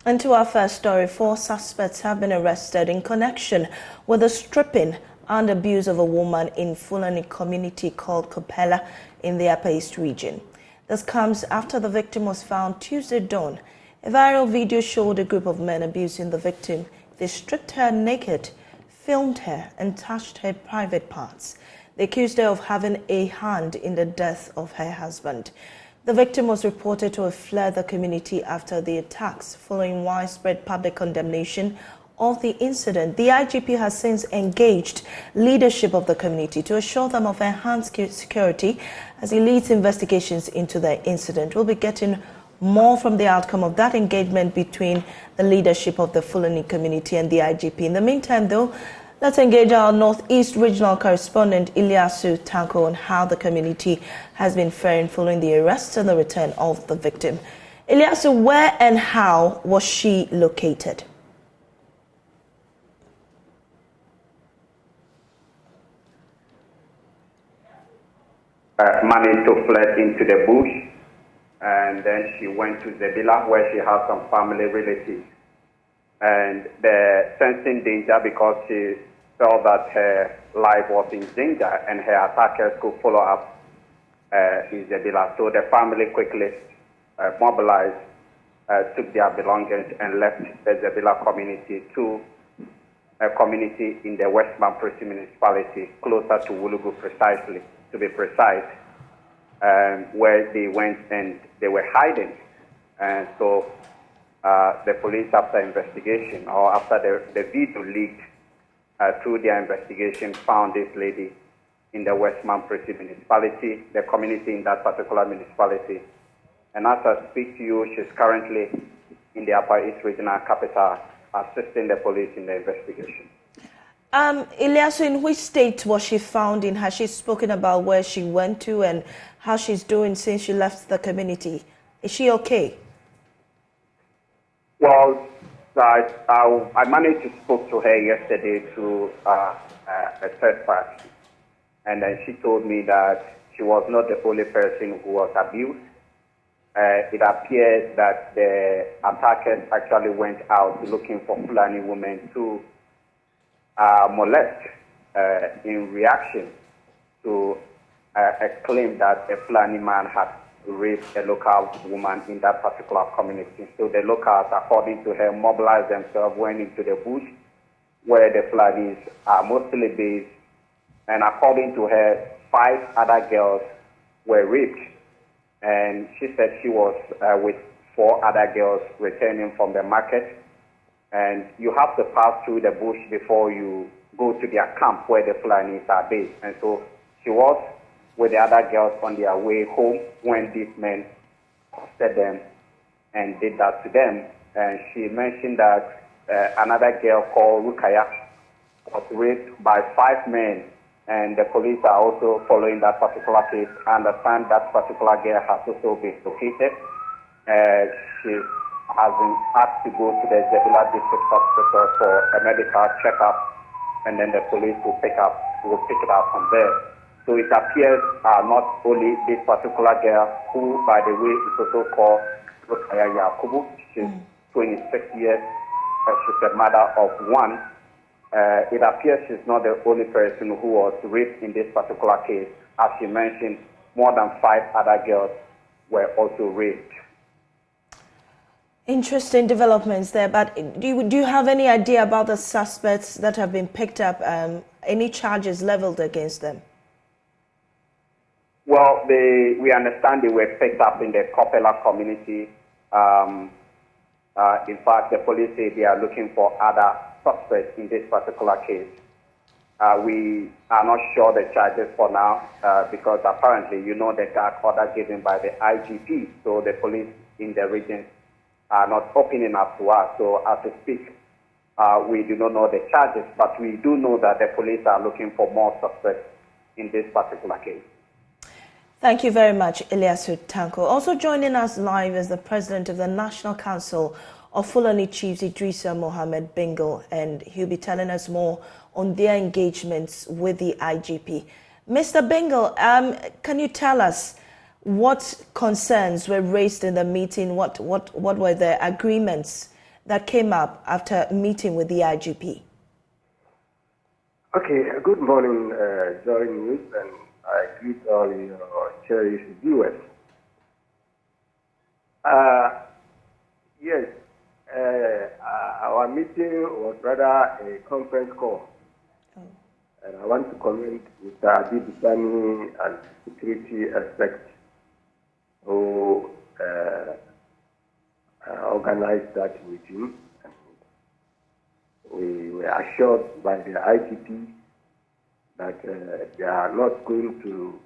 And to our first story, 4 suspects have been arrested in connection with the stripping and abuse of a woman in Fulani community called Kopela in the Upper East region. This comes after the victim was found Tuesday dawn. A viral video showed a group of men abusing the victim. They stripped her naked, filmed her, and touched her private parts. They accused her of having a hand in the death of her husband. The victim was reported to have fled the community after the attacks, following widespread public condemnation of the incident. The IGP has since engaged leadership of the community to assure them of enhanced security as he leads investigations into the incident. We'll be getting more from the outcome of that engagement between the leadership of the Fulani community and the IGP. In the meantime, though, let's engage our Northeast Regional Correspondent Ilyasu Tanko on how the community has been faring following the arrest and the return of the victim. Ilyasu, where and how was she located? Managed to fled into the bush, and then she went to Zebila where she has some family relatives. And they're sensing danger because she felt that her life was in danger and her attackers could follow up in Zebila. So the family quickly mobilized, took their belongings and left the Zebila community to a community in the West Mampresi municipality, closer to Wulugu precisely, to be precise, where they went and they were hiding. And so the police, after investigation, or after the video leaked, through their investigation, found this lady in the West Mampresi municipality, the community in that particular municipality. And as I speak to you, she's currently in the Upper East Regional Capital, assisting the police in the investigation. Ilyasu, in which state was she found in? Has she spoken about where she went to and how she's doing since she left the community? Is she okay? Well, I managed to speak to her yesterday through a third party, and then she told me that she was not the only person who was abused. It appears that the attackers actually went out looking for Fulani women to molest in reaction to a claim that a Fulani man had raped a local woman in that particular community. So the locals, according to her, mobilized themselves, went into the bush where the Fulanis are mostly based. And according to her, 5 other girls were raped. And she said she was with 4 other girls returning from the market. And you have to pass through the bush before you go to their camp where the Fulanis are based. And so she was with the other girls on their way home when these men accosted them and did that to them. And she mentioned that another girl called Rukaya was raped by 5 men, and the police are also following that particular case. I understand that particular girl has also been located. She has been asked to go to the Zebila District Hospital for a medical checkup, and then the police will pick it up from there. So it appears not only this particular girl, who, by the way, is also called Rukaya Yakubu. She's 26 years. She's a mother of 1. It appears she's not the only person who was raped in this particular case. As she mentioned, more than 5 other girls were also raped. Interesting developments there, but do you have any idea about the suspects that have been picked up? Any charges leveled against them? Well, we understand they were picked up in the Kopela community. In fact, the police say they are looking for other suspects in this particular case. We are not sure the charges for now because apparently, the gag order given by the IGP, so the police in the region are not opening up to us. So as we speak, we do not know the charges, but we do know that the police are looking for more suspects in this particular case. Thank you very much, Ilyasu Tanko. Also joining us live is the president of the National Council of Fulani Chiefs, Idrissa Mohammed Bingle, and he'll be telling us more on their engagements with the IGP. Mr. Bingle, can you tell us what concerns were raised in the meeting? What were the agreements that came up after meeting with the IGP? Okay, good morning, Joy News, and I greet all your cherished viewers. Yes, our meeting was rather a conference call. And I want to commend Mr. Fulani and security aspect who organized that meeting. We were assured by the IGP that they are not going to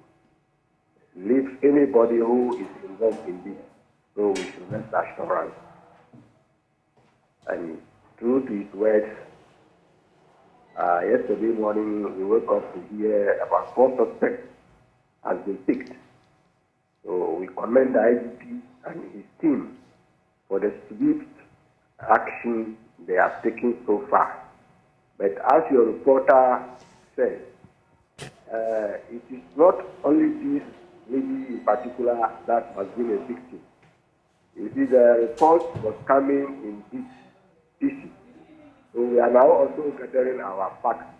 leave anybody who is involved in this. So we should rest assurance. And true to his words, yesterday morning we woke up to hear about 4 suspects has been picked. So we commend the IGP and his team for the swift action they have taken so far. But as your reporter said, it is not only this lady in particular that has been a victim. You see, the report was coming in pieces. So we are now also gathering our facts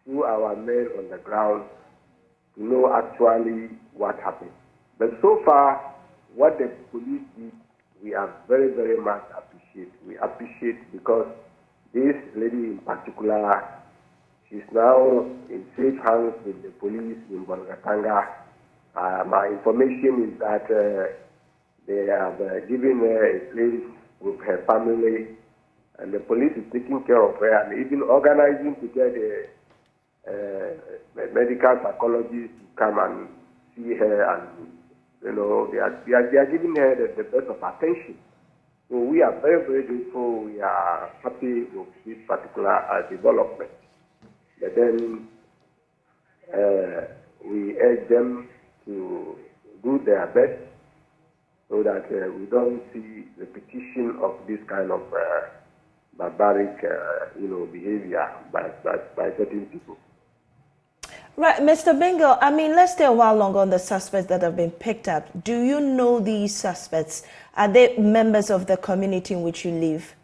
through our men on the ground to know actually what happened. But so far, what the police did, we are very, very much appreciate. We appreciate because this lady in particular, she's now in safe hands with the police in Bolgatanga. My information is that they have given her a place with her family, and the police is taking care of her and even organizing to get a medical psychologist to come and see her, and they are giving her the best of attention. So we are very, very grateful. We are happy with this particular development. But then we urge them to do their best so that we don't see repetition of this kind of barbaric, behavior by certain people. Right, Mr. Bingo, let's stay a while longer on the suspects that have been picked up. Do you know these suspects? Are they members of the community in which you live?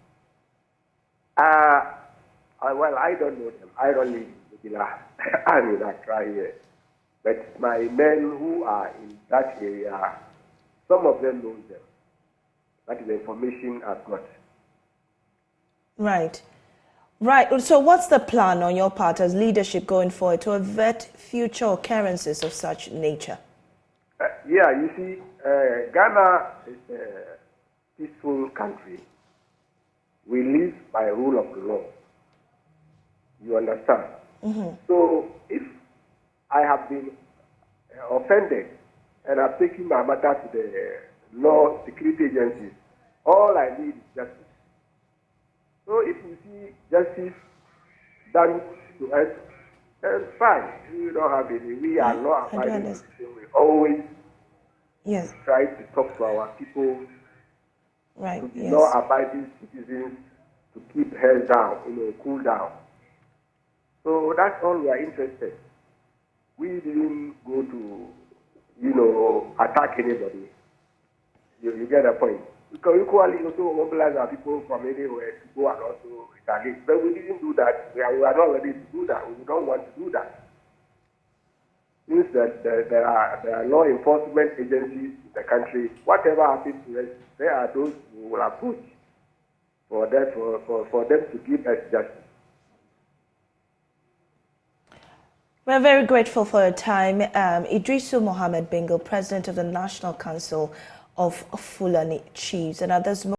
Well, I don't know them. I don't live in Accra here. But my men who are in that area, some of them know them. That is the information I've got. Right. Right. So what's the plan on your part as leadership going forward to avert future occurrences of such nature? You see, Ghana is a peaceful country. We live by rule of the law. You understand? Mm-hmm. So if I have been offended and I've taken my matter to the law security agencies, all I need is justice. So if you see justice done to us, then fine. We don't have any. We are not abiding. We always try to talk to our people, to be law-abiding citizens, to keep heads down, cool down. So that's all we are interested. We didn't go to, attack anybody. You get the point. We can equally also mobilize our people from anywhere to go and also retaliate. But we didn't do that. We are not ready to do that. We don't want to do that. Means that there are law enforcement agencies in the country. Whatever happens to us, there are those who will approach for them to give us justice. We're very grateful for your time. Idrisu Mohammed Bingo, President of the National Council of Fulani Chiefs. And at this moment,